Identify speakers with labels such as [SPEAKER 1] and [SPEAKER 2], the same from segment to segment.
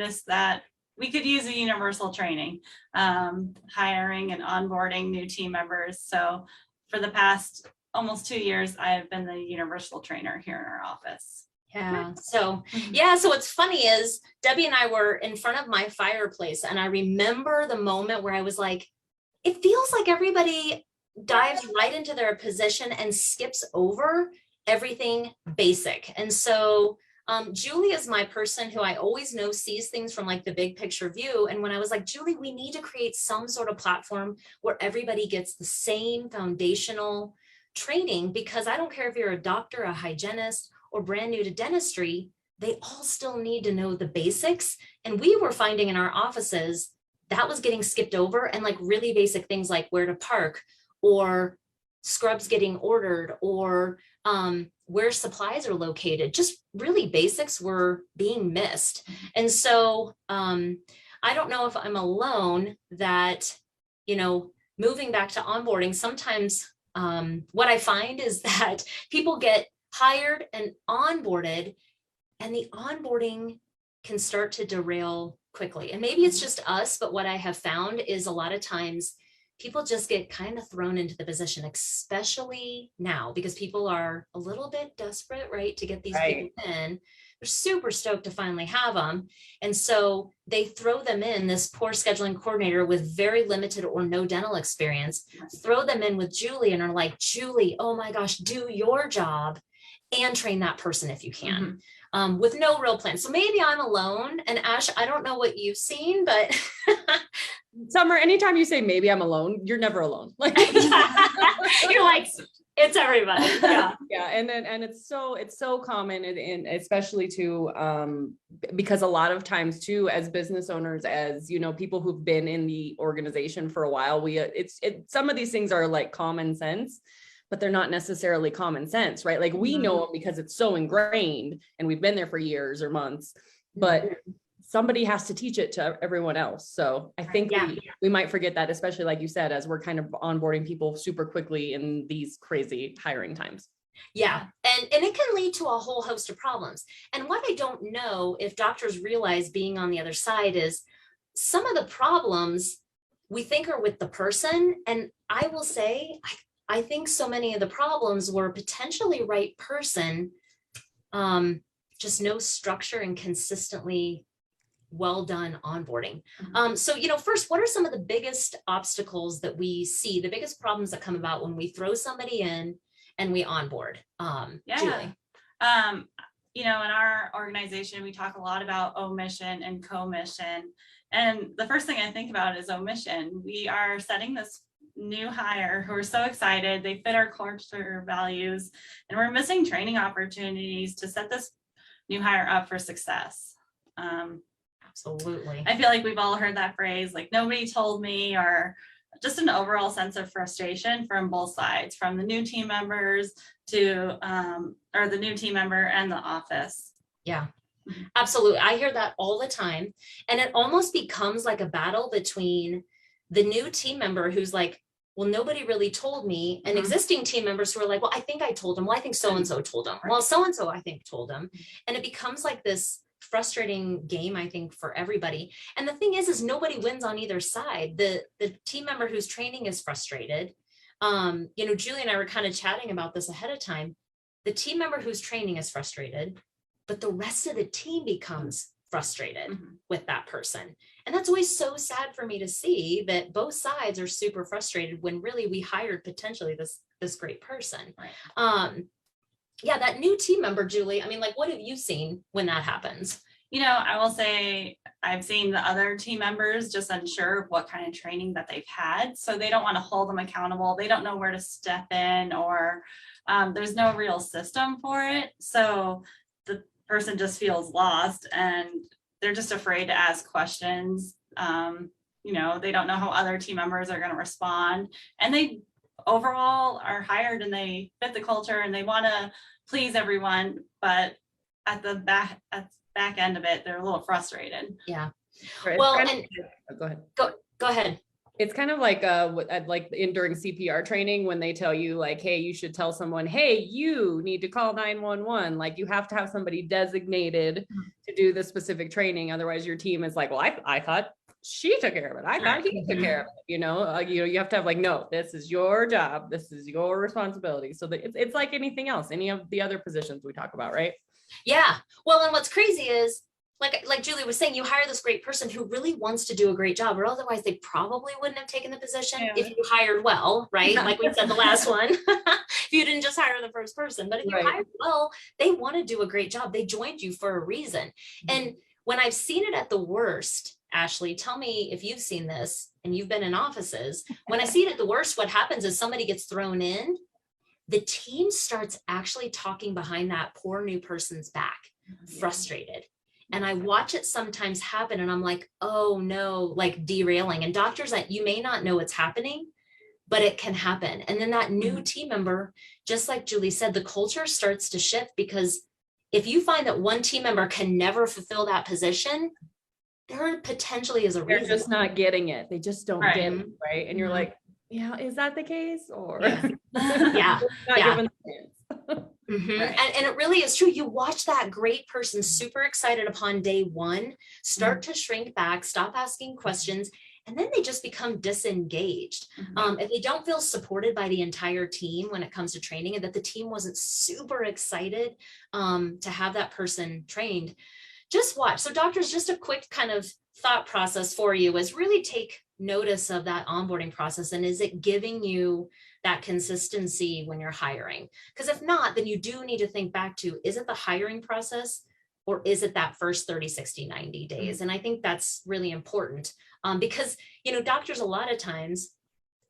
[SPEAKER 1] noticed that we could use a universal training, hiring and onboarding new team members. So for the past almost 2 years, I have been the universal trainer here in our office.
[SPEAKER 2] Yeah. So what's funny is Debbie and I were in front of my fireplace, and I remember the moment where I was like, it feels like everybody dives right into their position and skips over everything basic. And so Julie is my person who I always know sees things from like the big picture view. And when I was like, Julie, we need to create some sort of platform where everybody gets the same foundational training, because I don't care if you're a doctor, a hygienist, or brand new to dentistry, they all still need to know the basics. And we were finding in our offices that was getting skipped over, and like really basic things like where to park, or scrubs getting ordered, or where supplies are located. Just really basics were being missed. And so I don't know if I'm alone that, moving back to onboarding, sometimes what I find is that people get hired and onboarded, and the onboarding can start to derail quickly. And maybe it's just us, but what I have found is a lot of times people just get kind of thrown into the position, especially now, because people are a little bit desperate, right, to get these people in. They're super stoked to finally have them. And so they throw them in, this poor scheduling coordinator with very limited or no dental experience, throw them in with Julie and are like, Julie, oh my gosh, do your job and train that person if you can, with no real plan. So maybe I'm alone. And Ash, I don't know what you've seen, but
[SPEAKER 3] Summer, anytime you say maybe I'm alone, you're never alone. Like
[SPEAKER 2] you're like, it's everybody. Yeah.
[SPEAKER 3] Yeah. And it's so common, and especially to, because a lot of times too, as business owners, as, people who've been in the organization for a while, some of these things are like common sense, but they're not necessarily common sense, right? Like we know them because it's so ingrained and we've been there for years or months, but somebody has to teach it to everyone else. So I think we might forget that, especially like you said, as we're kind of onboarding people super quickly in these crazy hiring times.
[SPEAKER 2] Yeah. And it can lead to a whole host of problems. And what I don't know if doctors realize being on the other side is some of the problems we think are with the person. And I will say, I think so many of the problems were potentially right person, just no structure and consistently well done onboarding. So, first, what are some of the biggest obstacles that we see, the biggest problems that come about when we throw somebody in and we onboard? Julie.
[SPEAKER 1] In our organization, we talk a lot about omission and commission. And the first thing I think about is omission. We are setting this new hire who are so excited, they fit our culture values, and we're missing training opportunities to set this new hire up for success.
[SPEAKER 2] Absolutely.
[SPEAKER 1] I feel like we've all heard that phrase, like nobody told me, or just an overall sense of frustration from both sides, from the new team members to, or the new team member and the office.
[SPEAKER 2] Yeah, absolutely. I hear that all the time. And it almost becomes like a battle between the new team member who's like, well, nobody really told me, and existing team members who are like, well, I think I told them. Well, I think so-and-so told them. Well, so-and-so, I think, told them. And it becomes like this frustrating game, I think, for everybody. And the thing is nobody wins on either side. The team member who's training is frustrated. Julie and I were kind of chatting about this ahead of time. The team member who's training is frustrated, but the rest of the team becomes frustrated with that person. And that's always so sad for me to see, that both sides are super frustrated when really we hired potentially this great person. Right. That new team member, Julie, I mean, like, what have you seen when that happens?
[SPEAKER 1] I will say I've seen the other team members just unsure of what kind of training that they've had. So they don't want to hold them accountable. They don't know where to step in, or there's no real system for it. So the person just feels lost and they're just afraid to ask questions. They don't know how other team members are going to respond, and they overall are hired and they fit the culture and they want to please everyone, but at the back end of it, they're a little frustrated.
[SPEAKER 2] Yeah.
[SPEAKER 3] Right.
[SPEAKER 2] Well, and
[SPEAKER 3] go ahead.
[SPEAKER 2] Go ahead.
[SPEAKER 3] It's kind of like like during CPR training when they tell you like, hey, you should tell someone, hey, you need to call 911. Like you have to have somebody designated to do the specific training. Otherwise your team is like, well, I thought she took care of it. I thought he took care of it. You have to have like, no, this is your job. This is your responsibility. So that it's like anything else, any of the other positions we talk about, right?
[SPEAKER 2] Yeah. Well, and what's crazy is like Julie was saying, you hire this great person who really wants to do a great job, or otherwise they probably wouldn't have taken the position if you hired well, right? Like we said, the last one, if you didn't just hire the first person, but if you hired well, they want to do a great job. They joined you for a reason. And when I've seen it at the worst, Ashley, tell me if you've seen this and you've been in offices. When I see it at the worst, what happens is somebody gets thrown in, the team starts actually talking behind that poor new person's back, frustrated. And I watch it sometimes happen and I'm like, oh no, like derailing. And doctors, that you may not know what's happening, but it can happen. And then that new team member, just like Julie said, the culture starts to shift, because if you find that one team member can never fulfill that position, there potentially is a reason.
[SPEAKER 3] They're just not getting it. They just don't get it, right? And you're like, yeah, is that the case? Or
[SPEAKER 2] yeah.
[SPEAKER 3] Given
[SPEAKER 2] Right. And it really is true. You watch that great person super excited upon day one, start to shrink back, stop asking questions, and then they just become disengaged. If they don't feel supported by the entire team when it comes to training, and that the team wasn't super excited to have that person trained, just watch. So doctors, just a quick kind of thought process for you is really take notice of that onboarding process. And is it giving you that consistency when you're hiring? Because if not, then you do need to think back to, is it the hiring process or is it that first 30, 60, 90 days? And I think that's really important because, doctors, a lot of times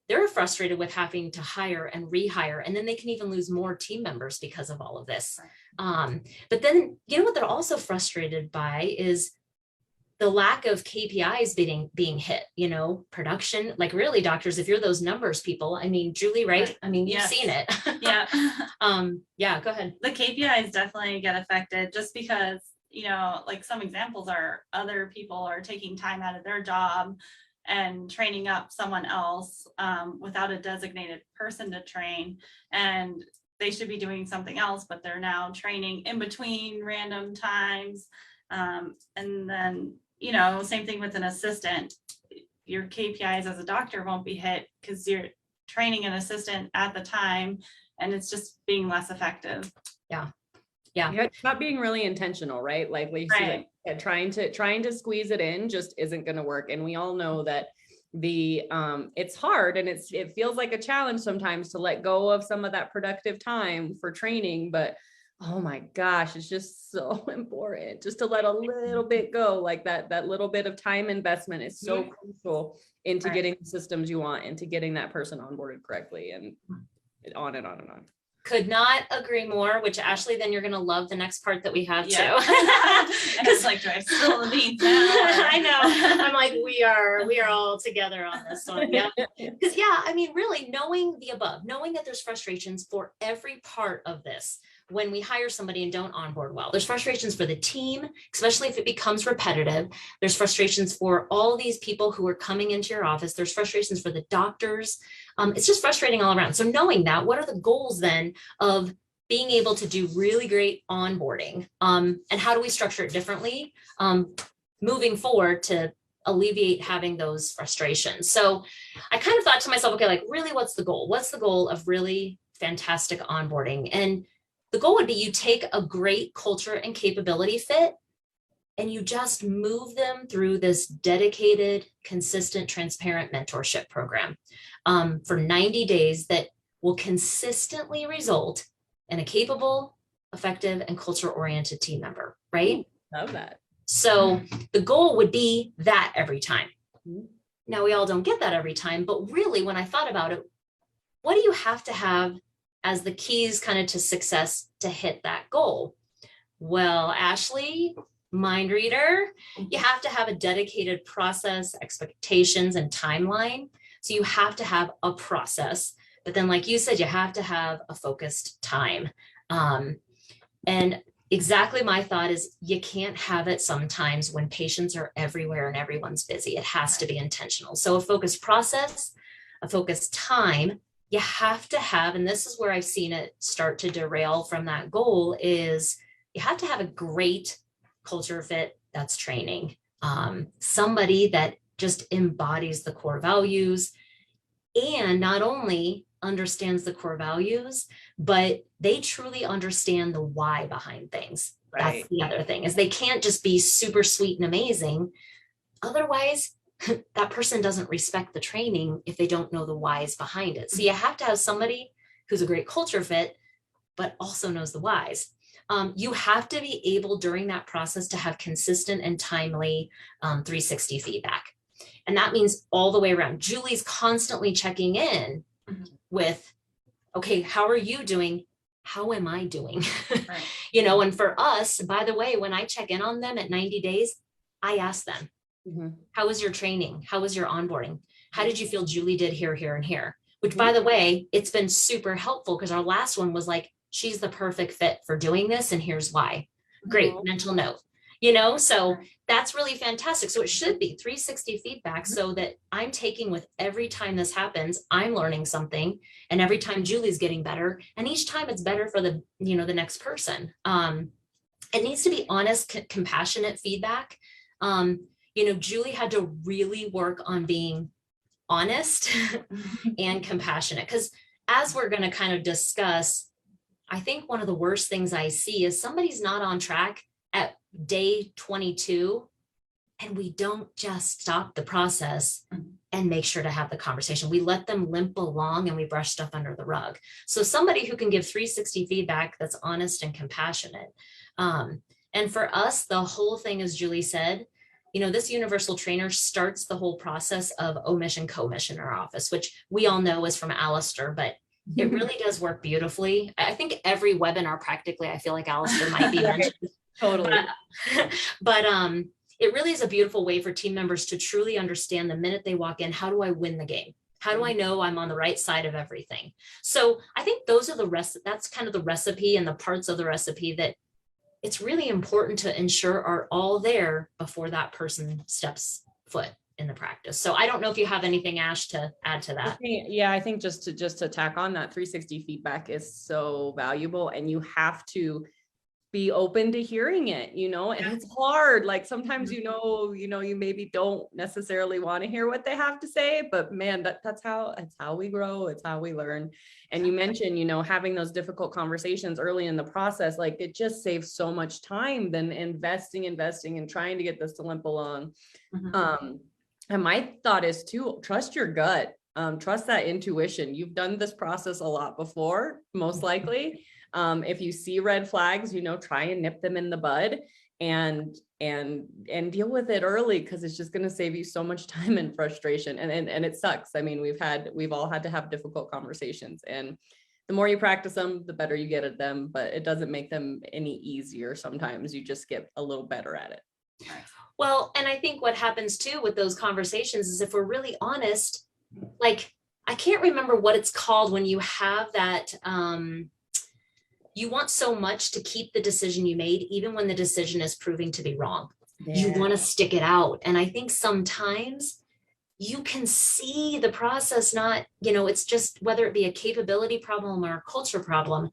[SPEAKER 2] they're frustrated with having to hire and rehire, and then they can even lose more team members because of all of this. But then, what they're also frustrated by is the lack of KPIs being hit, production, like really doctors, if you're those numbers people, I mean, Julie, right? I mean, you've seen it.
[SPEAKER 1] Yeah.
[SPEAKER 2] Yeah, go ahead.
[SPEAKER 1] The KPIs definitely get affected just because, like some examples are other people are taking time out of their job and training up someone else without a designated person to train. And they should be doing something else, but they're now training in between random times. And then, same thing with an assistant. Your KPIs as a doctor won't be hit because you're training an assistant at the time and it's just being less effective.
[SPEAKER 2] Yeah.
[SPEAKER 3] It's not being really intentional, right? Like trying to squeeze it in just isn't going to work. And we all know that it's hard and it feels like a challenge sometimes to let go of some of that productive time for training, but oh my gosh, it's just so important just to let a little bit go. Like that little bit of time investment is so crucial into getting the systems you want, into getting that person onboarded correctly, and on and on and on.
[SPEAKER 2] Could not agree more, which Ashley, then you're going to love the next part that we have too.
[SPEAKER 1] It's like, do I spill the beans now?
[SPEAKER 2] I know. I'm like, we are all together on this one. Yeah. Because really knowing the above, knowing that there's frustrations for every part of this. When we hire somebody and don't onboard well, there's frustrations for the team, especially if it becomes repetitive. There's frustrations for all these people who are coming into your office. There's frustrations for the doctors. It's just frustrating all around. So knowing that, what are the goals then of being able to do really great onboarding? And how do we structure it differently moving forward to alleviate having those frustrations? So I kind of thought to myself, okay, like really, what's the goal? What's the goal of really fantastic onboarding? And the goal would be you take a great culture and capability fit and you just move them through this dedicated, consistent, transparent mentorship program for 90 days that will consistently result in a capable, effective, and culture-oriented team member, right?
[SPEAKER 3] Love that.
[SPEAKER 2] So the goal would be that every time. Now, we all don't get that every time, but really when I thought about it, what do you have to have as the keys kind of to success to hit that goal? Well, Ashley, mind reader, you have to have a dedicated process, expectations, and timeline. So you have to have a process, but then like you said, you have to have a focused time. And exactly my thought is you can't have it sometimes when patients are everywhere and everyone's busy. It has to be intentional. So a focused process, a focused time, you have to have, and this is where I've seen it start to derail from that goal, is you have to have a great culture fit that's training. Somebody that just embodies the core values and not only understands the core values, but they truly understand the why behind things.
[SPEAKER 3] Right.
[SPEAKER 2] That's the other thing, is they can't just be super sweet and amazing. Otherwise, that person doesn't respect the training if they don't know the whys behind it. So you have to have somebody who's a great culture fit, but also knows the whys. You have to be able during that process to have consistent and timely 360 feedback. And that means all the way around. Julie's constantly checking in with, okay, how are you doing? How am I doing?
[SPEAKER 1] Right.
[SPEAKER 2] You know, and for us, by the way, when I check in on them at 90 days, I ask them, how was your training? How was your onboarding? How did you feel Julie did here, here, and here? Which, by the way, it's been super helpful because our last one was like, she's the perfect fit for doing this, and here's why. Great, mental note. You know, so that's really fantastic. So it should be 360 feedback so that I'm taking with every time this happens, I'm learning something, and every time Julie's getting better, and each time it's better for the, you know, the next person. It needs to be honest, compassionate feedback. You know, Julie had to really work on being honest and compassionate, because as we're going to kind of discuss, I think one of the worst things I see is somebody's not on track at day 22, and we don't just stop the process and make sure to have the conversation. We let them limp along and we brush stuff under the rug. So somebody who can give 360 feedback that's honest and compassionate. And for us, the whole thing, as Julie said, you know, this universal trainer starts the whole process of omission, commission in our office, which we all know is from Alistair, but it really does work beautifully. I think every webinar practically, I feel like Alistair might be mentioned.
[SPEAKER 3] Totally.
[SPEAKER 2] But it really is a beautiful way for team members to truly understand the minute they walk in, how do I win the game? How do I know I'm on the right side of everything? So I think those are that's kind of the recipe and the parts of the recipe that it's really important to ensure are all there before that person steps foot in the practice. So I don't know if you have anything, Ash, to add to that.
[SPEAKER 3] Yeah, I think just to tack on that, 360 feedback is so valuable, and you have to be open to hearing it, you know, and it's hard. Like sometimes, you know, you maybe don't necessarily want to hear what they have to say, but man, that's how we grow. It's how we learn. And you mentioned, you know, having those difficult conversations early in the process, like it just saves so much time than investing and trying to get this to limp along. And my thought is to trust your gut, trust that intuition. You've done this process a lot before, most likely. If you see red flags, you know, try and nip them in the bud and deal with it early, because it's just going to save you so much time and frustration. And it sucks. I mean, we've all had to have difficult conversations, and the more you practice them, the better you get at them, but it doesn't make them any easier. Sometimes you just get a little better at it.
[SPEAKER 2] Well, and I think what happens too with those conversations is, if we're really honest, like, I can't remember what it's called when you have that, you want so much to keep the decision you made, even when the decision is proving to be wrong. You want to stick it out. And I think sometimes you can see the process not, you know, it's just whether it be a capability problem or a culture problem,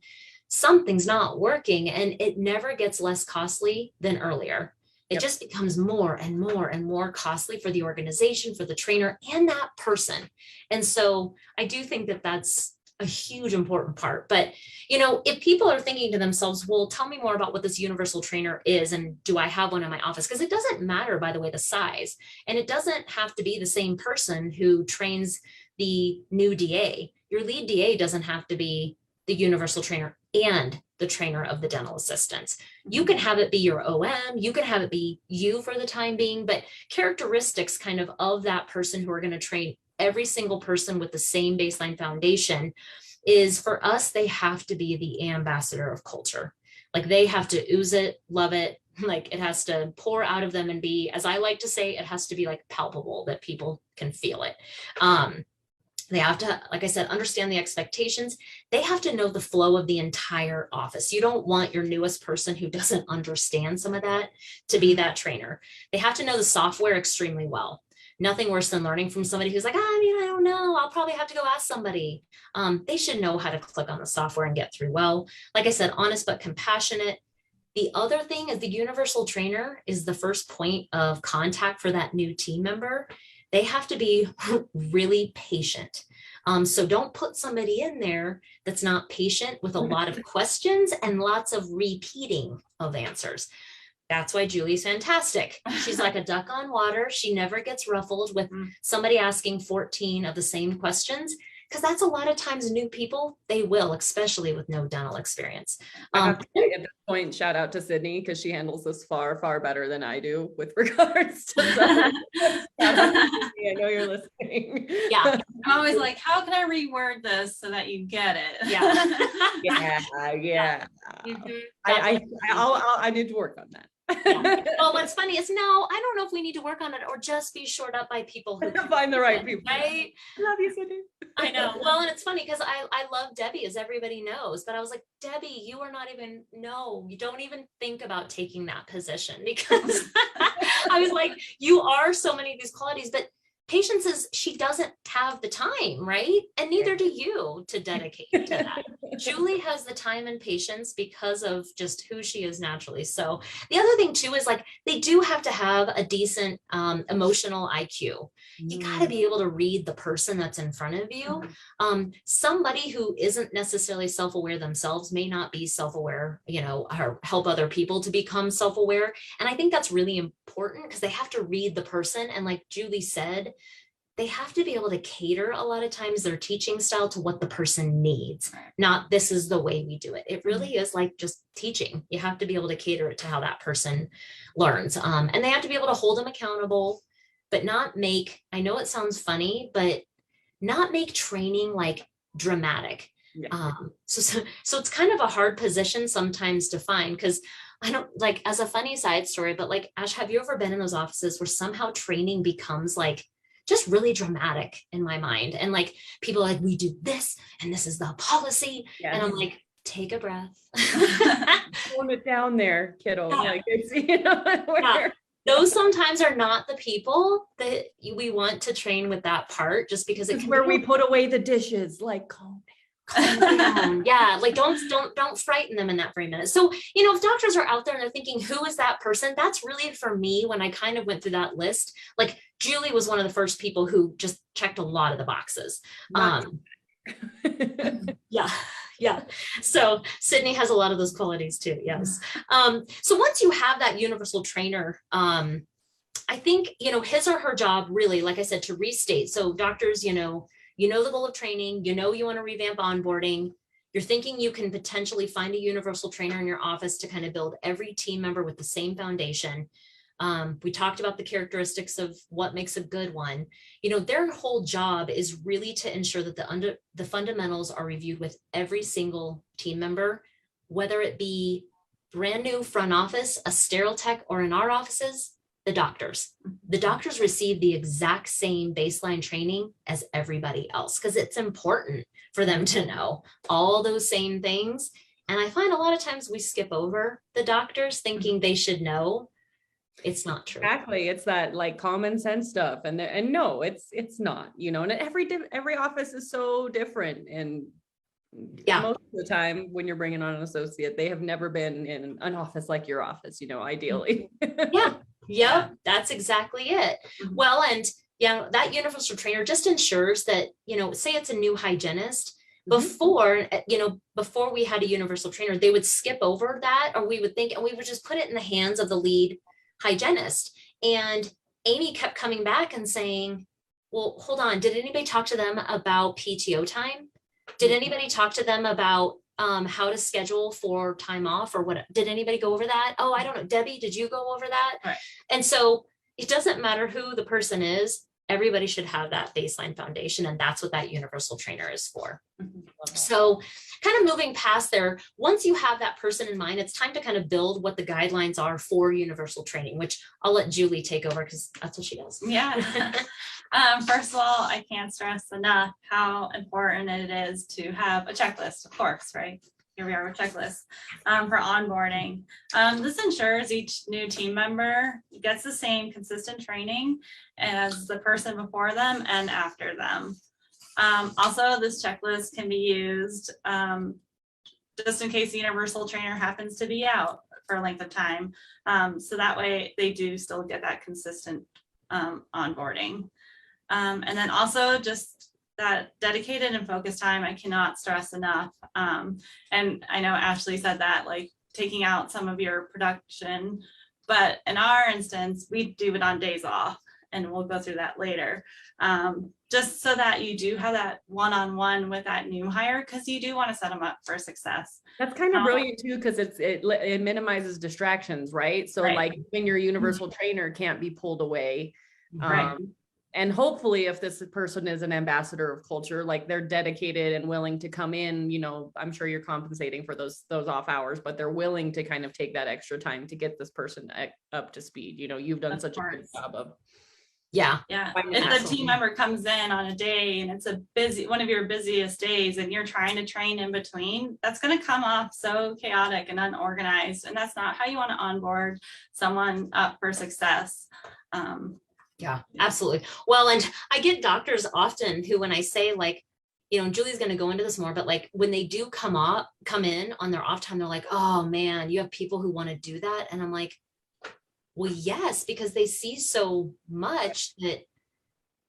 [SPEAKER 2] something's not working, and it never gets less costly than earlier. It just becomes more and more and more costly for the organization, for the trainer, and that person. And so I do think that that's a huge important part. But, you know, if people are thinking to themselves, well, tell me more about what this universal trainer is, and do I have one in my office? Because it doesn't matter, by the way, the size, and it doesn't have to be the same person who trains the new DA. Your lead DA doesn't have to be the universal trainer and the trainer of the dental assistants. You can have it be your OM, you can have it be you for the time being, but characteristics kind of that person who are going to train every single person with the same baseline foundation is, for us, they have to be the ambassador of culture. Like, they have to ooze it, love it. Like, it has to pour out of them and be, as I like to say, it has to be like palpable, that people can feel it. They have to, like I said, understand the expectations. They have to know the flow of the entire office. You don't want your newest person who doesn't understand some of that to be that trainer. They have to know the software extremely well. Nothing worse than learning from somebody who's like, I don't know. I'll probably have to go ask somebody. They should know how to click on the software and get through well. Like I said, honest but compassionate. The other thing is the universal trainer is the first point of contact for that new team member. They have to be really patient. So don't put somebody in there that's not patient with a lot of questions and lots of repeating of answers. That's why Julie's fantastic. She's like a duck on water. She never gets ruffled with somebody asking 14 of the same questions, because that's a lot of times new people, they will, especially with no dental experience.
[SPEAKER 3] I have to say at this point, shout out to Sydney, because she handles this far, far better than I do with regards to that. I know you're listening.
[SPEAKER 2] Yeah.
[SPEAKER 1] I'm always like, how can I reword this so that you get it?
[SPEAKER 3] Yeah.
[SPEAKER 2] Mhm.
[SPEAKER 3] I need to work on that.
[SPEAKER 2] Yeah. Well, what's funny is, no, I don't know if we need to work on it or just be shored up by people who
[SPEAKER 3] Find the right people.
[SPEAKER 2] Right?
[SPEAKER 3] Love you, Sydney.
[SPEAKER 2] I know. Well, and it's funny because I love Debbie, as everybody knows, but I was like, Debbie, you are not even, no, you don't even think about taking that position, because I was like, you are so many of these qualities, but patience is, she doesn't have the time, right? And neither do you to dedicate to that. Julie has the time and patience because of just who she is naturally. So the other thing too is, like, they do have to have a decent emotional IQ. You got to be able to read the person that's in front of you. Somebody who isn't necessarily self-aware themselves may not be self-aware, or help other people to become self-aware. And I think that's really important, because they have to read the person. And like Julie said, they have to be able to cater a lot of times their teaching style to what the person needs, not this is the way we do it. It really is like just teaching. You have to be able to cater it to how that person learns. And they have to be able to hold them accountable, but not make, I know it sounds funny, but not make training like dramatic.
[SPEAKER 3] Yeah.
[SPEAKER 2] So it's kind of a hard position sometimes to find, because I don't, like, as a funny side story, but like, Ash, have you ever been in those offices where somehow training becomes like just really dramatic in my mind? And like, people are like, we do this and this is the policy.
[SPEAKER 3] Yes.
[SPEAKER 2] And I'm like, take a breath.
[SPEAKER 3] Tone it down there, kiddo.
[SPEAKER 2] Yeah.
[SPEAKER 3] Like, it's, where...
[SPEAKER 2] Those sometimes are not the people that we want to train with that part, just because
[SPEAKER 3] it's where we put away the dishes, like, calm
[SPEAKER 2] down. Yeah, like don't frighten them in that very minute. So, if doctors are out there and they're thinking, who is that person? That's really, for me, when I kind of went through that list, like Julie was one of the first people who just checked a lot of the boxes. Yeah. So Sydney has a lot of those qualities too. Yes. So once you have that universal trainer, I think, his or her job really, like I said, to restate. So doctors, the goal of training, you want to revamp onboarding. You're thinking you can potentially find a universal trainer in your office to kind of build every team member with the same foundation. We talked about the characteristics of what makes a good one. Their whole job is really to ensure that the fundamentals are reviewed with every single team member, whether it be brand new front office, a sterile tech, or in our offices, the doctors. The doctors receive the exact same baseline training as everybody else, because it's important for them to know all those same things. And I find a lot of times we skip over the doctors thinking they should know. It's not true.
[SPEAKER 3] Exactly. It's that like common sense stuff. And no, it's not, and every office is so different. And most of the time when you're bringing on an associate, they have never been in an office like your office, ideally.
[SPEAKER 2] Yeah, that's exactly it. Well, and that universal trainer just ensures that, say it's a new hygienist, before we had a universal trainer, they would skip over that, or we would just put it in the hands of the lead hygienist. And Amy kept coming back and saying, well, hold on, did anybody talk to them about PTO time? Did anybody talk to them about how to schedule for time off, or what? Did anybody go over that? Oh, I don't know. Debbie, did you go over that?
[SPEAKER 1] Right.
[SPEAKER 2] And so it doesn't matter who the person is. Everybody should have that baseline foundation. And that's what that universal trainer is for. So kind of moving past there, once you have that person in mind, it's time to kind of build what the guidelines are for universal training, which I'll let Julie take over because that's what she does.
[SPEAKER 1] Yeah. First of all, I can't stress enough how important it is to have a checklist, of course, right? Here we are with checklists for onboarding. This ensures each new team member gets the same consistent training as the person before them and after them. Also, this checklist can be used just in case the universal trainer happens to be out for a length of time. So that way they do still get that consistent onboarding. And then also just that dedicated and focused time, I cannot stress enough. And I know Ashley said that, like taking out some of your production, but in our instance, we do it on days off, and we'll go through that later. Just so that you do have that one-on-one with that new hire, because you do want to set them up for success.
[SPEAKER 3] That's kind of brilliant too, because it minimizes distractions, right? So
[SPEAKER 1] Right.
[SPEAKER 3] like when your universal trainer can't be pulled away.
[SPEAKER 1] Right.
[SPEAKER 3] And hopefully if this person is an ambassador of culture, like they're dedicated and willing to come in, you know, I'm sure you're compensating for those off hours, but they're willing to kind of take that extra time to get this person up to speed. You know, you've done such a good job of.
[SPEAKER 2] Yeah.
[SPEAKER 1] Yeah,
[SPEAKER 3] I mean,
[SPEAKER 1] if the
[SPEAKER 3] absolutely.
[SPEAKER 1] team member comes in on a day and it's one of your busiest days and you're trying to train in between, that's going to come off so chaotic and unorganized. And that's not how you want to onboard someone up for success.
[SPEAKER 2] Yeah, absolutely. Well, and I get doctors often who, when I say like, you know, Julie's going to go into this more, but like when they do come in on their off time, they're like, oh man, you have people who want to do that. And I'm like, well, yes, because they see so much that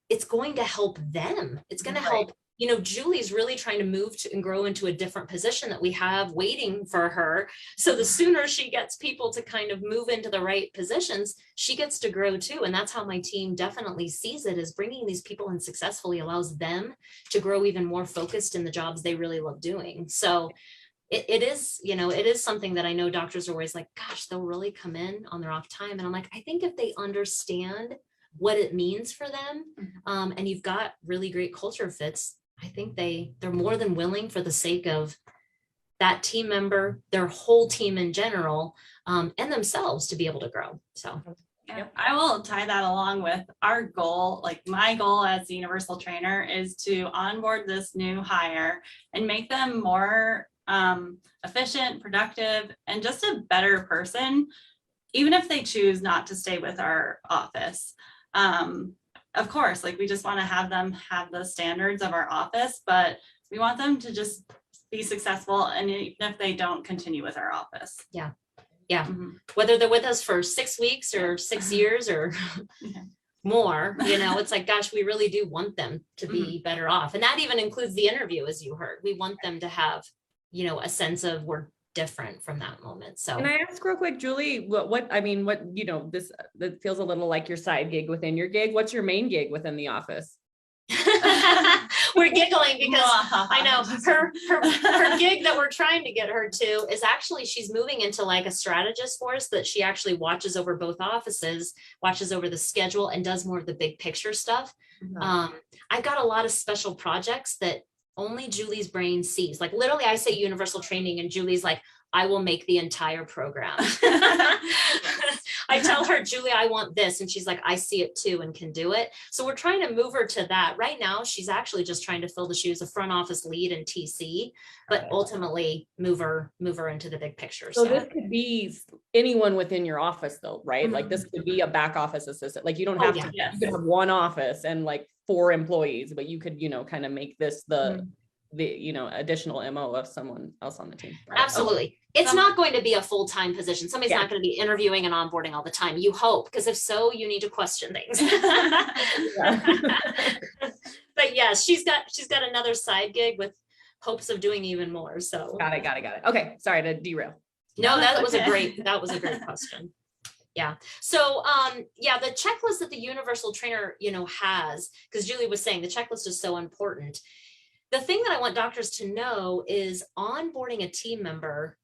[SPEAKER 2] it's going to help them. It's going to help, you know, Julie's really trying to move to and grow into a different position that we have waiting for her. So the sooner she gets people to kind of move into the right positions, she gets to grow too. And that's how my team definitely sees it, is bringing these people in successfully allows them to grow even more focused in the jobs they really love doing. So it is, you know, it is something that I know doctors are always like, gosh, they'll really come in on their off time. And I'm like, I think if they understand what it means for them, and you've got really great culture fits, I think they're more than willing, for the sake of that team member, their whole team in general, and themselves, to be able to grow. So
[SPEAKER 1] Yeah, I will tie that along with our goal. Like my goal as the universal trainer is to onboard this new hire and make them more efficient, productive, and just a better person, even if they choose not to stay with our office. Of course, like we just want to have them have the standards of our office, but we want them to just be successful, and even if they don't continue with our office.
[SPEAKER 2] Yeah.
[SPEAKER 1] Whether
[SPEAKER 2] they're with us for 6 weeks or 6 years or more, you know, it's like, gosh, we really do want them to be better off. And that even includes the interview, as you heard. We want them to have, you know, a sense of we're different from that moment. So
[SPEAKER 3] can I ask real quick, Julie, what you know, that feels a little like your side gig within your gig. What's your main gig within the office?
[SPEAKER 2] we're giggling because I know her gig that we're trying to get her to is actually, she's moving into like a strategist for us, that she actually watches over both offices, watches over the schedule, and does more of the big picture stuff. I've got a lot of special projects that only Julie's brain sees. Like literally I say universal training and Julie's like, I will make the entire program. I tell her, Julie, I want this. And she's like, I see it too and can do it. So we're trying to move her to that. Right now, she's actually just trying to fill the shoes of front office lead and TC, but ultimately move her into the big picture.
[SPEAKER 3] So this could be anyone within your office though, right? Like this could be a back office assistant. Like you don't have to, you could have one office and like 4 employees, but you could, you know, kind of make this the you know, additional MO of someone else on the team.
[SPEAKER 2] Absolutely. Okay. It's not going to be a full-time position. Somebody's not going to be interviewing and onboarding all the time. You hope, because if so, you need to question things. But yes, she's got another side gig with hopes of doing even more. So
[SPEAKER 3] got it. Okay. Sorry to derail.
[SPEAKER 2] No, that was a great question. Yeah. So, the checklist that the universal trainer, you know, has, because Julie was saying the checklist is so important. The thing that I want doctors to know is onboarding a team member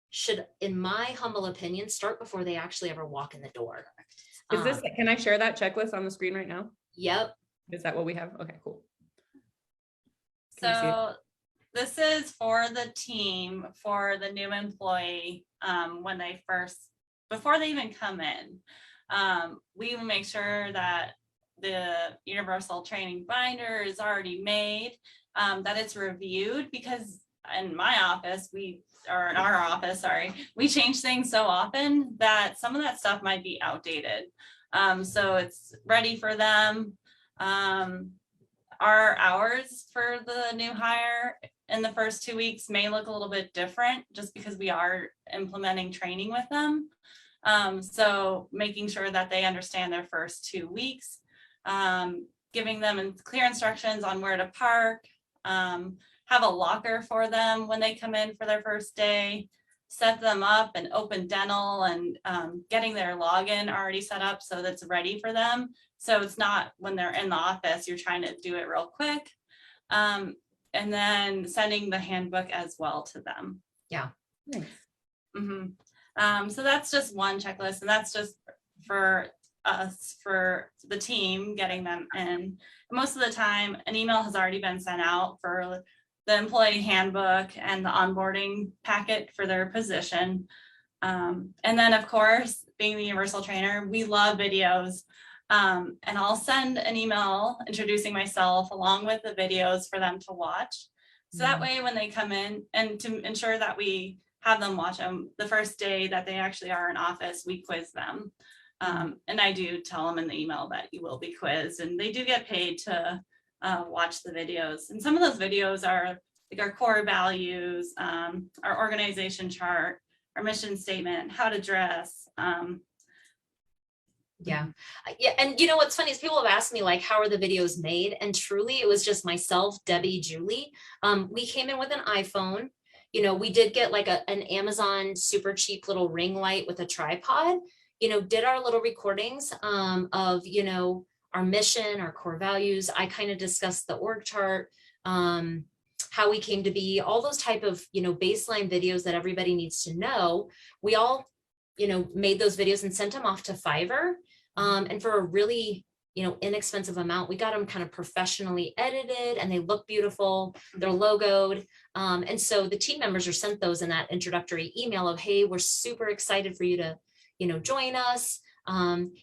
[SPEAKER 2] should, in my humble opinion, start before they actually ever walk in the door.
[SPEAKER 3] Can I share that checklist on the screen right now?
[SPEAKER 2] Yep.
[SPEAKER 3] Is that what we have? Okay, cool.
[SPEAKER 1] So this is for the team, for the new employee, before they even come in. We will make sure that the universal training binder is already made, that it's reviewed, because in my office, or in our office, sorry, we change things so often that some of that stuff might be outdated. So it's ready for them. Our hours for the new hire in the first 2 weeks may look a little bit different just because we are implementing training with them. So making sure that they understand their first 2 weeks, giving them clear instructions on where to park, have a locker for them when they come in for their first day, set them up and open dental, and getting their login already set up so that's ready for them. So it's not when they're in the office, you're trying to do it real quick. And then sending the handbook as well to them.
[SPEAKER 2] Yeah.
[SPEAKER 3] Nice.
[SPEAKER 1] So that's just one checklist, and that's just for us, for the team, getting them in. Most of the time, an email has already been sent out for the employee handbook and the onboarding packet for their position. And then, of course, being the universal trainer, we love videos. And I'll send an email introducing myself along with the videos for them to watch. So that way, when they come in, and to ensure that we have them watch them the first day that they actually are in office, we quiz them. And I do tell them in the email that you will be quizzed, and they do get paid to watch the videos. And some of those videos are like our core values, our organization chart, our mission statement, how to dress.
[SPEAKER 2] Yeah. And you know, what's funny is people have asked me, like, how are the videos made? And truly, it was just myself, Debbie, Julie. We came in with an iPhone. You know, we did get like an Amazon super cheap little ring light with a tripod, you know, did our little recordings of, you know, our mission, our core values. I kind of discussed the org chart, how we came to be, all those type of, you know, baseline videos that everybody needs to know. We all, you know, made those videos and sent them off to Fiverr. And for a really, you know, inexpensive amount, we got them kind of professionally edited, and they look beautiful. They're logoed. And so the team members are sent those in that introductory email of, hey, we're super excited for you to, you know, join us.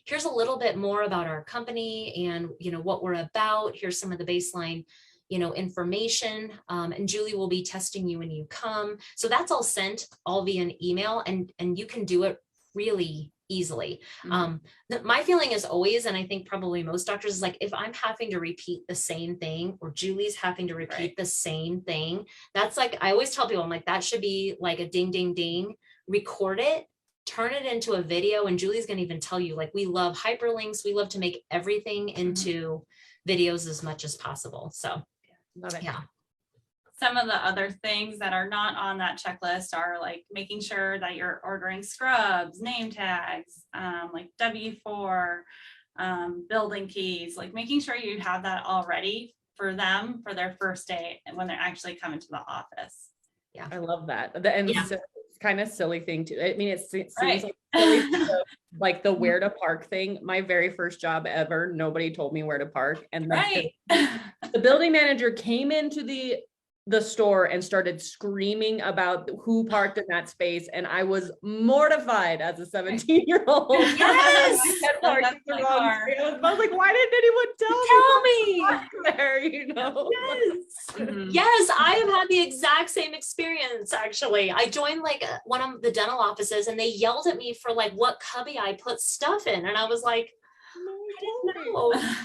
[SPEAKER 2] Here's a little bit more about our company and, you know, what we're about. Here's some of the baseline, you know, information. And Julie will be testing you when you come. So that's all sent all via an email, and you can do it really easily. My feeling is always, and I think probably most doctors, is like, if I'm having to repeat the same thing, or Julie's having to repeat the same thing, that's like, I always tell people, I'm like, that should be like a ding, ding, ding, record it, turn it into a video. And Julie's going to even tell you, like, we love hyperlinks. We love to make everything into videos as much as possible. So
[SPEAKER 3] Love it.
[SPEAKER 2] yeah.
[SPEAKER 1] Some of the other things that are not on that checklist are like making sure that you're ordering scrubs, name tags, like W4, building keys, like making sure you have that all ready for them for their first day and when they're actually coming to the office.
[SPEAKER 2] Yeah.
[SPEAKER 3] I love that. And so it's kind of silly thing too. I mean, it seems
[SPEAKER 1] Right.
[SPEAKER 3] like silly thing, like the where to park thing. My very first job ever, nobody told me where to park. And
[SPEAKER 1] Right.
[SPEAKER 3] the building manager came into the store and started screaming about who parked in that space. And I was mortified as a 17-year-old.
[SPEAKER 2] Yes.
[SPEAKER 3] I was like, why didn't anyone tell me? There, you know?
[SPEAKER 2] Yes. Yes, I have had the exact same experience. Actually, I joined like one of the dental offices, and they yelled at me for like what cubby I put stuff in, and I was like,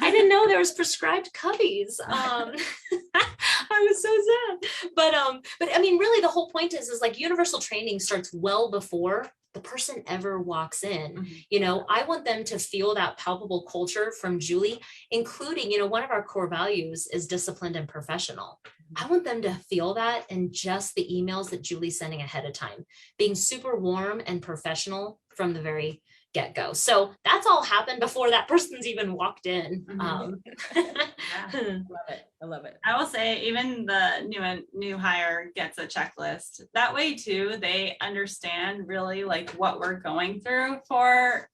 [SPEAKER 2] I didn't know there was prescribed cubbies. I was so sad. But I mean, really, the whole point is like universal training starts well before the person ever walks in. You know, I want them to feel that palpable culture from Julie, including, you know, one of our core values is disciplined and professional. I want them to feel that in just the emails that Julie's sending ahead of time, being super warm and professional from the very get-go. So that's all happened before that person's even walked in.
[SPEAKER 3] I love it.
[SPEAKER 1] I will say even the new hire gets a checklist. That way too, they understand really like what we're going through for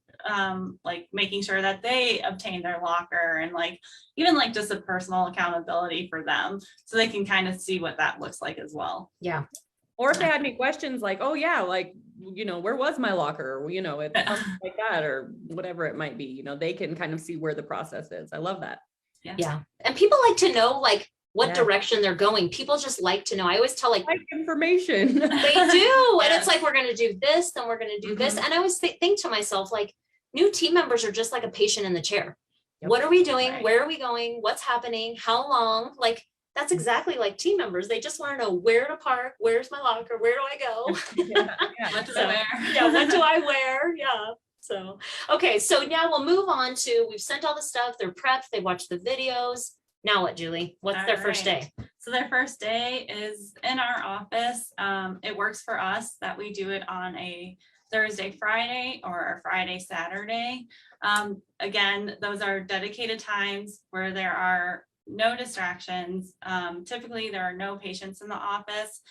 [SPEAKER 1] like making sure that they obtain their locker, and like even like just a personal accountability for them, so they can kind of see what that looks like as well.
[SPEAKER 2] Yeah.
[SPEAKER 3] Or if they had any questions like, oh yeah, like where was my locker? Or, it's something like that, or whatever it might be, they can kind of see where the process is. I love that.
[SPEAKER 2] Yeah. And people like to know like what
[SPEAKER 3] Yeah.
[SPEAKER 2] direction they're going. People just like to know. I always tell like
[SPEAKER 3] information.
[SPEAKER 2] they do. And it's like, we're going to do this, then we're going to do this. And I always think to myself, like, new team members are just like a patient in the chair.
[SPEAKER 3] Yep.
[SPEAKER 2] What are we doing?
[SPEAKER 1] Right.
[SPEAKER 2] Where are we going? What's happening? How long? Like, that's exactly like team members. They just want to know where to park. Where's my locker? Where do I go?
[SPEAKER 1] What do I wear?
[SPEAKER 2] Yeah. What do I wear? Yeah. So, okay. So now we'll move on to, we've sent all the stuff. They're prepped. They watched the videos. Now what, Julie? What's their first day?
[SPEAKER 1] So their first day is in our office. It works for us that we do it on a Thursday, Friday, or a Friday, Saturday. Again, those are dedicated times where there are no distractions. Typically, there are no patients in the office.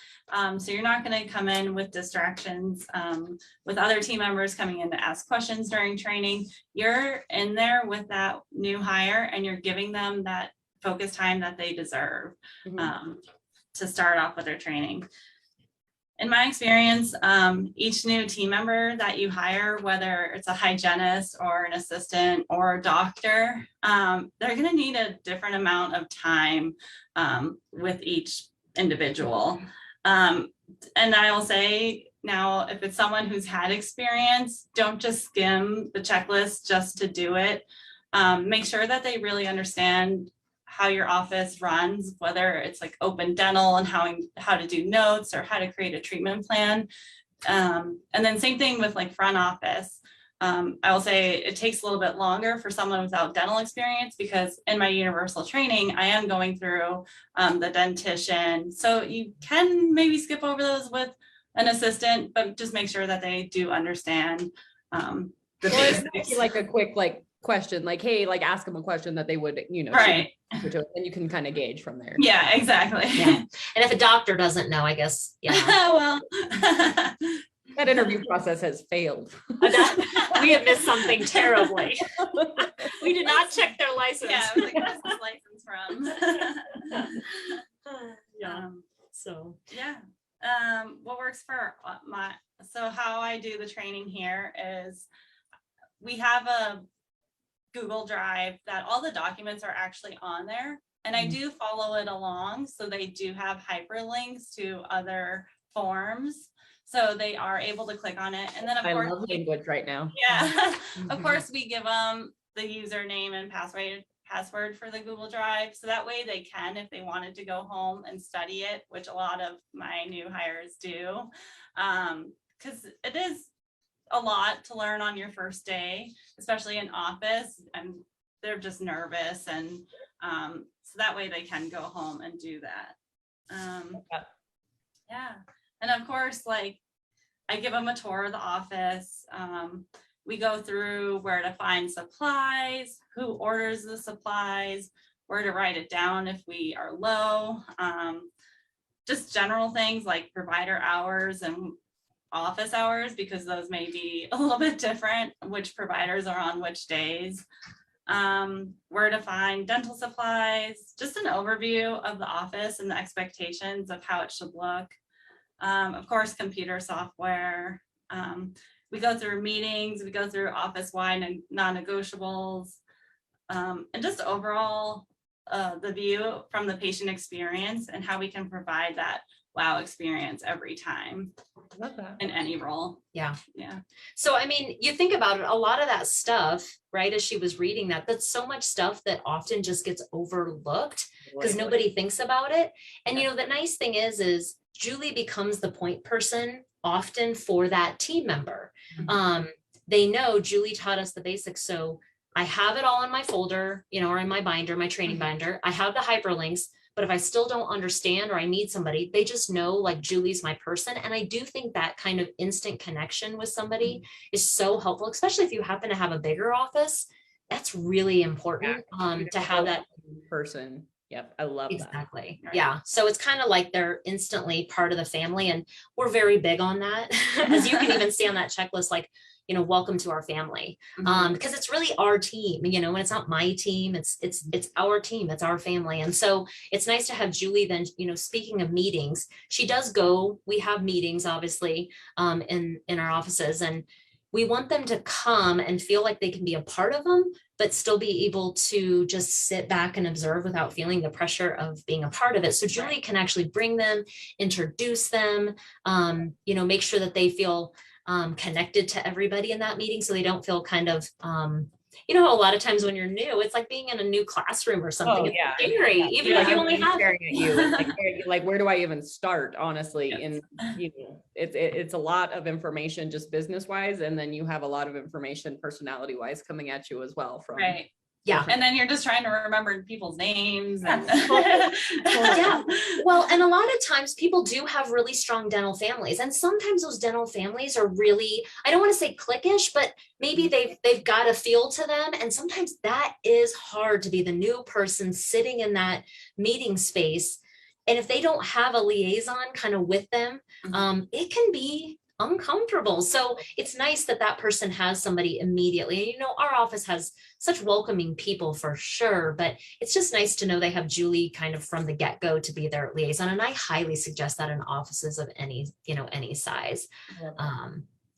[SPEAKER 1] So you're not going to come in with distractions with other team members coming in to ask questions during training. You're in there with that new hire and you're giving them that focus time that they deserve to start off with their training. In my experience, each new team member that you hire, whether it's a hygienist or an assistant or a doctor, they're going to need a different amount of time with each individual. And I will say now, if it's someone who's had experience, don't just skim the checklist just to do it. Make sure that they really understand how your office runs, whether it's like open dental and how to do notes or how to create a treatment plan. And then same thing with like front office. I will say it takes a little bit longer for someone without dental experience because in my universal training, I am going through the dentition. So you can maybe skip over those with an assistant, but just make sure that they do understand the basics.
[SPEAKER 3] Like a quick question, like, hey, ask them a question that they would,
[SPEAKER 1] right.
[SPEAKER 3] And you can kind of gauge from there.
[SPEAKER 1] Yeah, exactly.
[SPEAKER 2] Yeah. And if a doctor doesn't know, I guess,
[SPEAKER 1] well,
[SPEAKER 3] that interview process has failed.
[SPEAKER 2] We have missed something terribly. We did not check their license.
[SPEAKER 1] Yeah, I was like, where's this license from?
[SPEAKER 2] So
[SPEAKER 1] yeah. What works for so how I do the training here is we have a Google Drive that all the documents are actually on there. And I do follow it along. So they do have hyperlinks to other forms. So they are able to click on it. And then of course,
[SPEAKER 3] I love language right now.
[SPEAKER 1] Yeah, of course we give them the username and password for the Google Drive. So that way they can, if they wanted to go home and study it, which a lot of my new hires do. Because it is a lot to learn on your first day, especially in office, and they're just nervous, and so that way they can go home and do that. Yeah, and of course, I give them a tour of the office. We go through where to find supplies, who orders the supplies, where to write it down if we are low, just general things like provider hours and office hours, because those may be a little bit different, which providers are on which days, where to find dental supplies, just an overview of the office and the expectations of how it should look. Of course, computer software. We go through meetings, we go through office-wide and non-negotiables, and just overall the view from the patient experience and how we can provide that wow experience every time.
[SPEAKER 3] Love that.
[SPEAKER 1] In any role.
[SPEAKER 2] Yeah.
[SPEAKER 1] Yeah.
[SPEAKER 2] So, I mean, you think about it, a lot of that stuff, right, as she was reading that's so much stuff that often just gets overlooked because nobody thinks about it. And, the nice thing is Julie becomes the point person often for that team member. They know Julie taught us the basics. So I have it all in my folder, or in my binder, my training binder. I have the hyperlinks. But if I still don't understand or I need somebody, they just know Julie's my person. And I do think that kind of instant connection with somebody is so helpful, especially if you happen to have a bigger office. That's really important to have that
[SPEAKER 3] person. Yep. I love that.
[SPEAKER 2] Exactly.
[SPEAKER 1] Right.
[SPEAKER 2] Yeah. So it's kind of like they're instantly part of the family, and we're very big on that. As you can even see on that checklist, like, you know, welcome to our family. Because it's really our team, you know, and it's not my team, it's our team, it's our family. And so it's nice to have Julie then, you know, speaking of meetings, she does go, we have meetings obviously in our offices, and we want them to come and feel like they can be a part of them, but still be able to just sit back and observe without feeling the pressure of being a part of it. So Julie can actually bring them, introduce them, you know, make sure that they feel connected to everybody in that meeting, so they don't feel kind of, you know, a lot of times when you're new, it's like being in a new classroom or something. It's scary, even if you only have
[SPEAKER 3] staring at you. Like, where do I even start? Honestly, and you know, it's a lot of information just business wise, and then you have a lot of information personality wise coming at you as well from
[SPEAKER 2] Yeah.
[SPEAKER 1] And then you're just trying to remember people's names. And
[SPEAKER 2] Yeah. Well, and a lot of times people do have really strong dental families, and sometimes those dental families are really, I don't want to say cliquish, but maybe they've got a feel to them. And sometimes that is hard to be the new person sitting in that meeting space. And if they don't have a liaison kind of with them, it can be uncomfortable. So it's nice that that person has somebody immediately. And, you know, our office has such welcoming people for sure, but it's just nice to know they have Julie kind of from the get-go to be their liaison. And I highly suggest that in offices of any, you know, any size.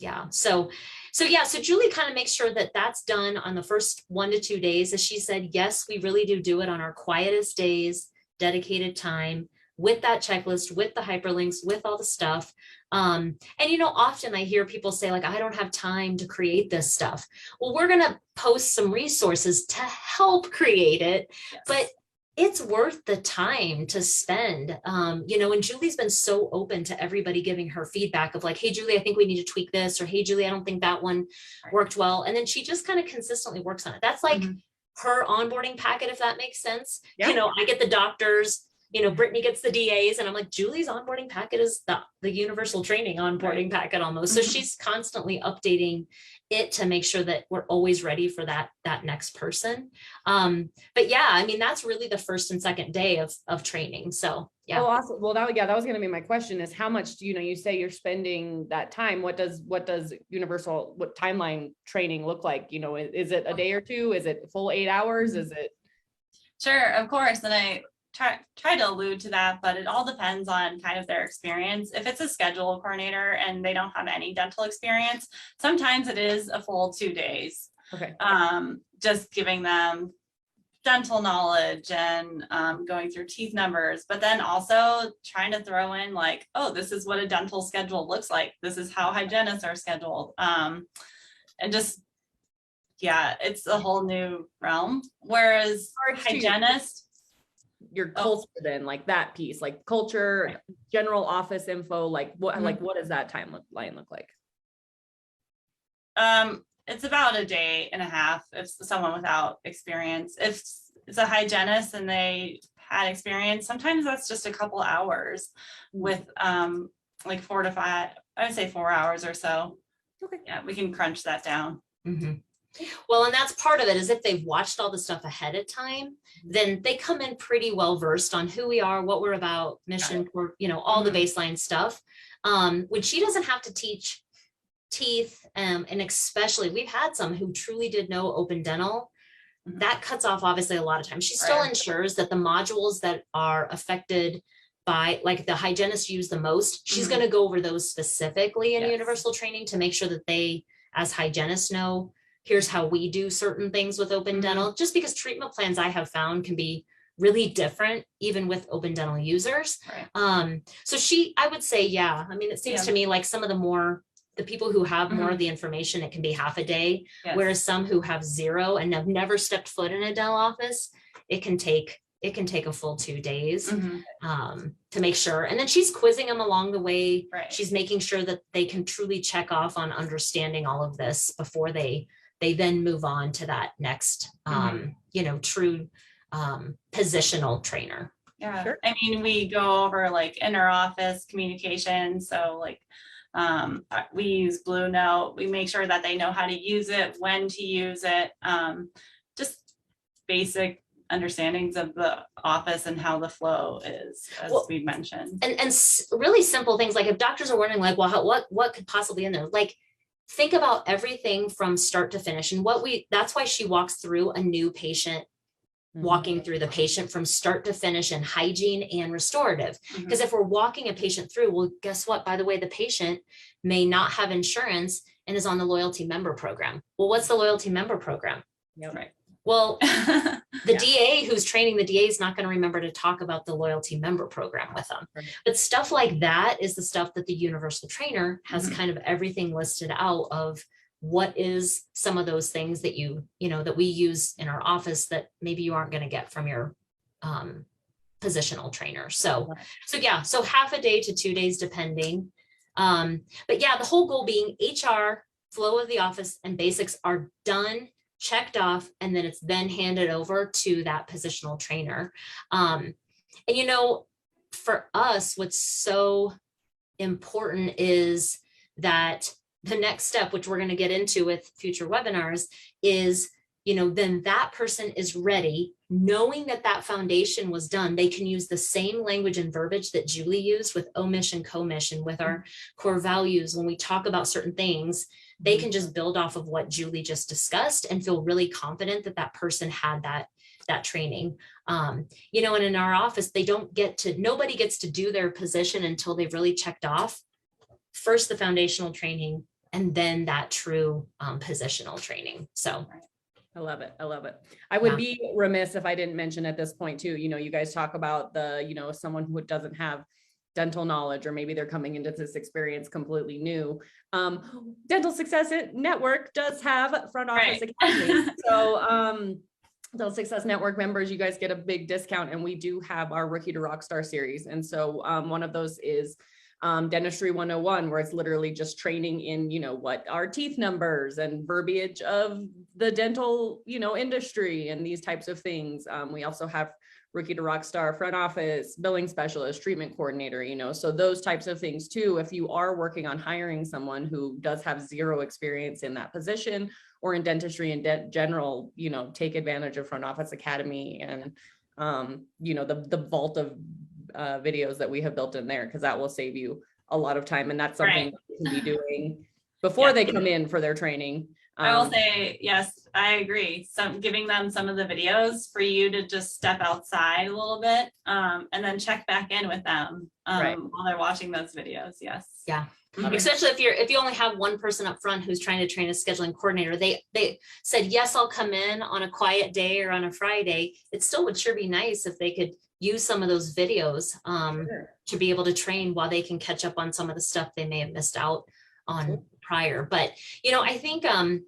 [SPEAKER 2] Yeah. So Julie kind of makes sure that that's done on the first 1 to 2 days. As she said, yes, we really do it on our quietest days, dedicated time, with that checklist, with the hyperlinks, with all the stuff. And, you know, often I hear people say like, I don't have time to create this stuff. Well, we're going to post some resources to help create it, but it's worth the time to spend, you know, and Julie's been so open to everybody giving her feedback of like, hey, Julie, I think we need to tweak this, or hey, Julie, I don't think that one worked well. And then she just kind of consistently works on it. That's like her onboarding packet, if that makes sense. You know, I get the doctors, you know, Brittany gets the DAs, and I'm like, Julie's onboarding packet is the universal training onboarding packet almost. So she's constantly updating it to make sure that we're always ready for that next person. But yeah, I mean, that's really the first and second day of training. So yeah.
[SPEAKER 3] Oh, awesome. Well, that was going to be my question, is how much do you know, you say you're spending that time, what does what timeline training look like? You know, is it a day or two? Is it full 8 hours? Is it?
[SPEAKER 1] Sure, of course. And I try to allude to that, but it all depends on kind of their experience. If it's a schedule coordinator and they don't have any dental experience, sometimes it is a full 2 days.
[SPEAKER 3] Okay.
[SPEAKER 1] Just giving them dental knowledge and going through teeth numbers, but then also trying to throw in like, oh, this is what a dental schedule looks like. This is how hygienists are scheduled. And just, yeah, it's a whole new realm. Whereas hygienist,
[SPEAKER 3] your culture then, like that piece, like culture, general office info, like what does that timeline look like?
[SPEAKER 1] It's about a day and a half if someone without experience. If it's a hygienist and they had experience, sometimes that's just a couple hours with like 4 to 5, I would say 4 hours or so. Okay. Yeah, we can crunch that down.
[SPEAKER 2] Well, and that's part of it, is if they've watched all the stuff ahead of time, then they come in pretty well versed on who we are, what we're about, mission, or, you know, all the baseline stuff. When she doesn't have to teach teeth, and especially we've had some who truly did know open dental, that cuts off obviously a lot of time. She still ensures that the modules that are affected by, like, the hygienists use the most, she's going to go over those specifically in universal training to make sure that they, as hygienists, know here's how we do certain things with open dental, just because treatment plans I have found can be really different even with open dental users. So I would say, yeah, I mean, it seems to me like some of the people who have more of the information, it can be half a day, whereas some who have zero and have never stepped foot in a dental office, it can take a full 2 days to make sure. And then she's quizzing them along the way. She's making sure that they can truly check off on understanding all of this before they then move on to that next, you know, true positional trainer.
[SPEAKER 1] Yeah, sure. I mean, we go over like inner office communication. So like we use Blue Note. We make sure that they know how to use it, when to use it, just basic understandings of the office and how the flow is, as
[SPEAKER 2] Well,
[SPEAKER 1] we mentioned.
[SPEAKER 2] And really simple things, like if doctors are wondering like, well, what could possibly in there? Like, think about everything from start to finish. And that's why she walks through a new patient, walking through the patient from start to finish in hygiene and restorative. Because if we're walking a patient through, well, guess what? By the way, the patient may not have insurance and is on the loyalty member program. Well, what's the loyalty member program?
[SPEAKER 3] Yep.
[SPEAKER 1] Right.
[SPEAKER 2] Well, the DA who's training the DA is not going to remember to talk about the loyalty member program with them.
[SPEAKER 3] Right.
[SPEAKER 2] But stuff like that is the stuff that the universal trainer has kind of everything listed out of what is some of those things that that we use in our office that maybe you aren't going to get from your positional trainer. So half a day to 2 days, depending. But yeah, the whole goal being HR, flow of the office, and basics are done, checked off, and then it's then handed over to that positional trainer. And for us, what's so important is that the next step, which we're going to get into with future webinars, is then that person is ready, knowing that that foundation was done. They can use the same language and verbiage that Julie used with omission, commission, with our core values. When we talk about certain things, they can just build off of what Julie just discussed and feel really confident that that person had that training. And in our office, nobody gets to do their position until they've really checked off first the foundational training and then that true positional training. So
[SPEAKER 3] I love it. I love it. I would be remiss if I didn't mention at this point too, you guys talk about someone who doesn't have dental knowledge, or maybe they're coming into this experience completely new. Dental Success Network does have front office academy. So Dental Success Network members, you guys get a big discount, and we do have our Rookie to Rockstar series. And so one of those is Dentistry 101, where it's literally just training in, what are teeth numbers and verbiage of the dental, industry and these types of things. We also have Rookie to Rockstar front office, billing specialist, treatment coordinator, so those types of things too. If you are working on hiring someone who does have zero experience in that position or in dentistry in general, take advantage of Front Office Academy and, the vault of videos that we have built in there, because that will save you a lot of time. And that's something that you can be doing before they come in for their training.
[SPEAKER 1] I will say, yes, I agree. Giving them some of the videos for you to just step outside a little bit, and then check back in with them while they're watching those videos. Yes.
[SPEAKER 2] Yeah. Especially if you only have one person up front who's trying to train a scheduling coordinator, they said, yes, I'll come in on a quiet day or on a Friday. It still would sure be nice if they could use some of those videos to be able to train while they can catch up on some of the stuff they may have missed out on prior. But, I think,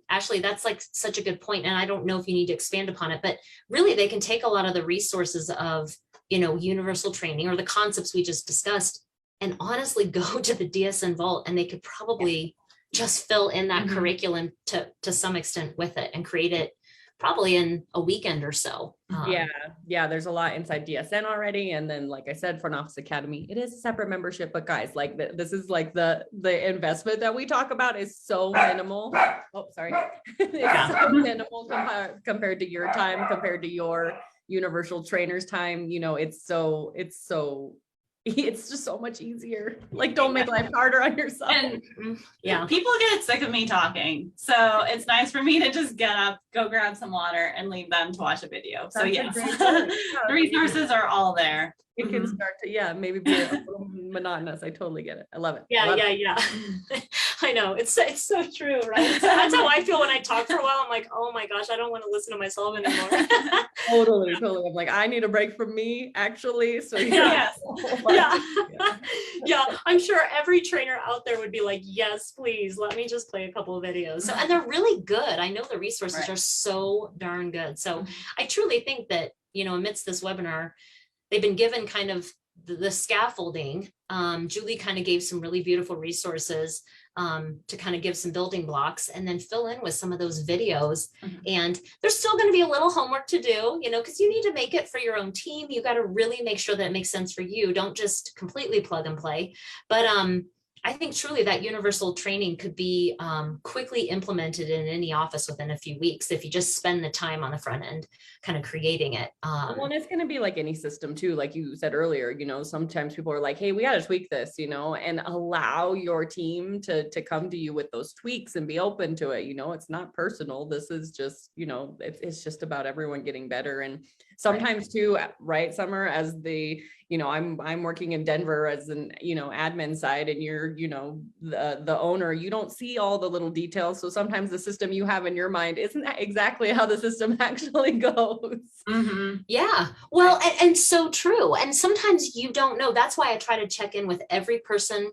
[SPEAKER 2] Ashley, that's like such a good point. And I don't know if you need to expand upon it, but really they can take a lot of the resources of, universal training or the concepts we just discussed and honestly go to the DSN vault, and they could probably just fill in that curriculum to some extent with it and create it probably in a weekend or so.
[SPEAKER 3] Yeah. There's a lot inside DSN already. And then, like I said, Front Office Academy, it is a separate membership, but guys, like this is like the investment that we talk about is so minimal. Oh, sorry. It's so minimal compared to your time, compared to your universal trainer's time. It's just so much easier. Like, don't make life harder on yourself.
[SPEAKER 1] And people get sick of me talking. So it's nice for me to just get up, go grab some water, and leave them to watch a video. So yes, the resources are all there.
[SPEAKER 3] It can start to, maybe be a little monotonous. I totally get it. I love it.
[SPEAKER 2] Yeah. I know. It's so true, right? That's how I feel when I talk for a while. I'm like, oh my gosh, I don't want to listen to myself anymore.
[SPEAKER 3] Totally. I'm like, I need a break from me, actually. So
[SPEAKER 2] yeah. I'm sure every trainer out there would be like, yes, please, let me just play a couple of videos. So, and they're really good. I know the resources are so darn good. So I truly think that, amidst this webinar, they've been given kind of the scaffolding. Julie kind of gave some really beautiful resources to kind of give some building blocks and then fill in with some of those videos. And there's still going to be a little homework to do, because you need to make it for your own team. You got to really make sure that it makes sense for you. Don't just completely plug and play. But I think truly that universal training could be quickly implemented in any office within a few weeks if you just spend the time on the front end kind of creating it.
[SPEAKER 3] Well, and it's going to be like any system too, like you said earlier, you know, sometimes people are like, hey, we got to tweak this, you know, and allow your team to come to you with those tweaks and be open to it. You know, it's not personal. This is just, you know, it's just about everyone getting better. And sometimes too, right, Summer, as the, you know, I'm working in Denver as an, you know, admin side, and you're, you know, the owner, you don't see all the little details. So sometimes the system you have in your mind isn't exactly how the system actually goes.
[SPEAKER 2] Mm-hmm. Yeah, well, and so true. And sometimes you don't know. That's why I try to check in with every person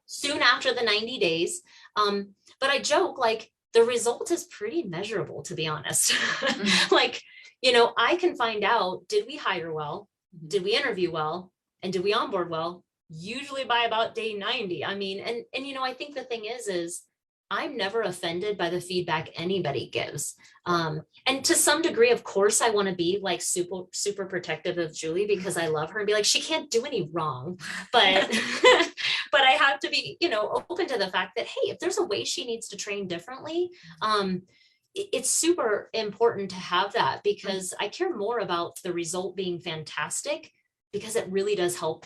[SPEAKER 2] soon after the 90 days. But I joke, like, the result is pretty measurable, to be honest. Mm-hmm. Like, you know, I can find out, did we hire well? Mm-hmm. Did we interview well? And did we onboard well? Usually by about day 90. I mean, and you know, I think the thing is I'm never offended by the feedback anybody gives. And to some degree, of course, I want to be like super protective of Julie because I love her and be like, she can't do any wrong. But but I have to be, you know, open to the fact that, hey, if there's a way she needs to train differently, it's super important to have that, because I care more about the result being fantastic, because it really does help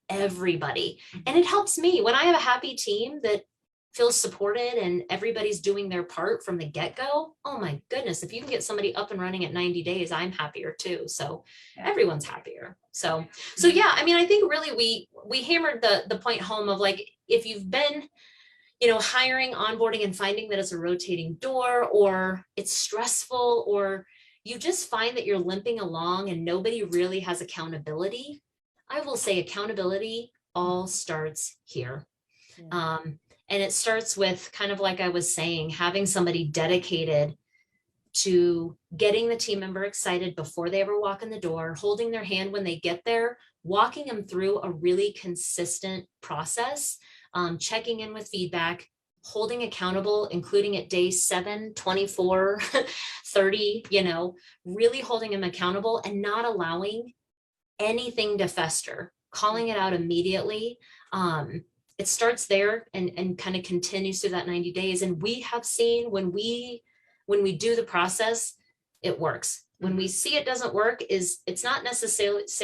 [SPEAKER 2] everybody. And it helps me when I have a happy team that feels supported and everybody's doing their part from the get-go. Oh my goodness, if you can get somebody up and running at 90 days, I'm happier too. So everyone's happier. So yeah, I mean, I think really we hammered the point home of, like, if you've been, you know, hiring, onboarding, and finding that it's a rotating door, or it's stressful, or you just find that you're limping along and nobody really has accountability, I will say accountability all starts here. And it starts with, kind of like I was saying, having somebody dedicated to getting the team member excited before they ever walk in the door, holding their hand when they get there, walking them through a really consistent process, checking in with feedback, holding accountable, including at day 7, 24, 30, you know, really holding them accountable and not allowing anything to fester, calling it out immediately. It starts there and kind of continues through that 90 days. And we have seen when we do the process, it works. When we see it doesn't work, it's not necessarily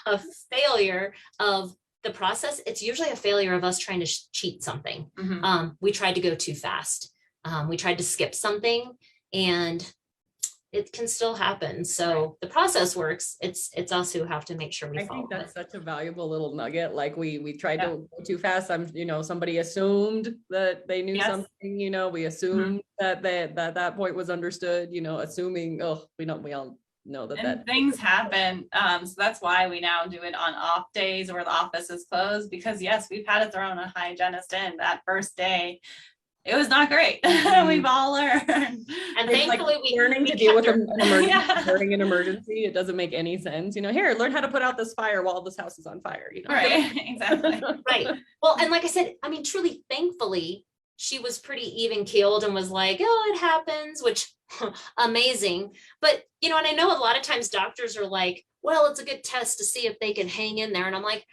[SPEAKER 2] a failure of the process. It's usually a failure of us trying to cheat something. Mm-hmm. We tried to go too fast. We tried to skip something, and it can still happen. So the process works. It's us who have to make sure we follow. I think
[SPEAKER 3] that's such a valuable little nugget. Like we tried to go too fast. You know, somebody assumed that they knew something, you know, we assumed that that point was understood, you know, assuming, we all know that
[SPEAKER 1] things happen. So that's why we now do it on off days where the office is closed, because yes, we've had to throw a hygienist in that first day. It was not great. We've all learned.
[SPEAKER 2] And thankfully we
[SPEAKER 3] learning to deal with an emergency during an emergency. It doesn't make any sense. You know, here, learn how to put out this fire while this house is on fire. You know?
[SPEAKER 1] Right, exactly.
[SPEAKER 2] Right. Well, and like I said, I mean, truly, thankfully, she was pretty even keeled and was like, oh, it happens, which amazing. But, you know, and I know a lot of times doctors are like, well, it's a good test to see if they can hang in there. And I'm like,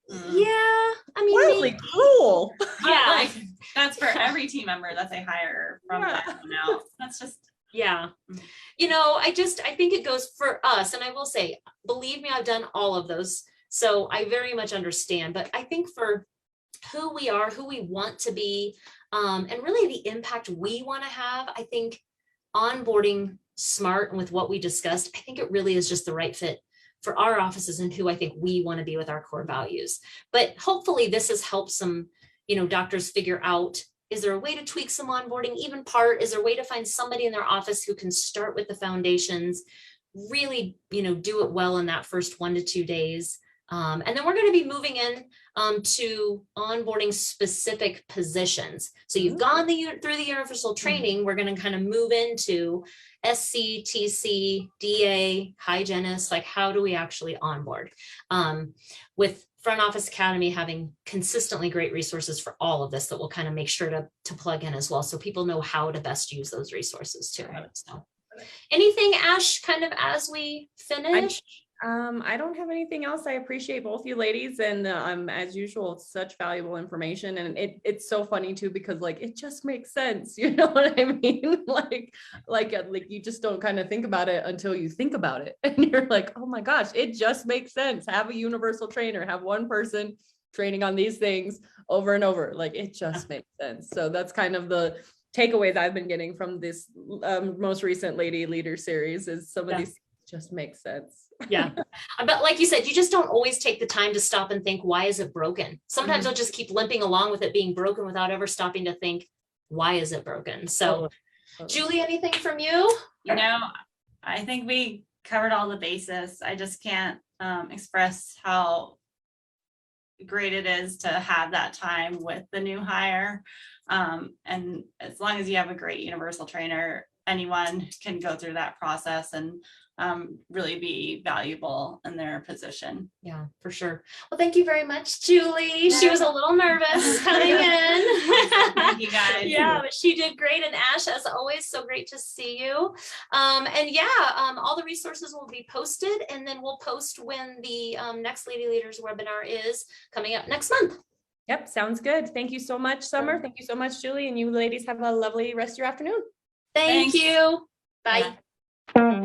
[SPEAKER 2] yeah, I mean,
[SPEAKER 3] wildly cruel.
[SPEAKER 1] Yeah, like, that's for every team member that they hire from that on out. That's just,
[SPEAKER 2] you know, I think it goes for us. And I will say, believe me, I've done all of those. So I very much understand. But I think for who we are, who we want to be, and really the impact we want to have, I think onboarding smart and with what we discussed, I think it really is just the right fit for our offices and who I think we want to be with our core values. But hopefully this has helped some, you know, doctors figure out, is there a way to tweak some onboarding, even part, is there a way to find somebody in their office who can start with the foundations, really, you know, do it well in that first 1 to 2 days. And then we're going to be moving in to onboarding specific positions. So you've gone through the universal training. We're going to kind of move into SC, TC, DA, hygienist, like how do we actually onboard? With Front Office Academy having consistently great resources for all of this that we'll kind of make sure to plug in as well, so people know how to best use those resources too. So anything, Ash, kind of as we finish?
[SPEAKER 3] I don't have anything else. I appreciate both you ladies, and as usual, it's such valuable information, and it's so funny too because like it just makes sense. You know what I mean? Like you just don't kind of think about it until you think about it, and you're like, oh my gosh, it just makes sense. Have a universal trainer, have one person training on these things over and over. Like it just makes sense. So that's kind of the takeaways I've been getting from this most recent Lady Leader series is some of these just make sense.
[SPEAKER 2] Yeah. But like you said, you just don't always take the time to stop and think, why is it broken? Sometimes they'll just keep limping along with it being broken without ever stopping to think, why is it broken? So Julie, anything from you?
[SPEAKER 1] You know, I think we covered all the bases. I just can't express how great it is to have that time with the new hire. And as long as you have a great universal trainer, anyone can go through that process and really be valuable in their position.
[SPEAKER 2] Yeah, for sure. Well, thank you very much, Julie. She was a little nervous coming in.
[SPEAKER 1] Thank you guys.
[SPEAKER 2] Yeah, but she did great. And Ash, as always, so great to see you. And yeah, all the resources will be posted, and then we'll post when the next Lady Leaders webinar is coming up next month.
[SPEAKER 3] Yep, sounds good. Thank you so much, Summer. Thank you so much, Julie. And you ladies have a lovely rest of your afternoon.
[SPEAKER 2] Thank
[SPEAKER 1] Thanks.
[SPEAKER 2] you. Bye.
[SPEAKER 1] Bye.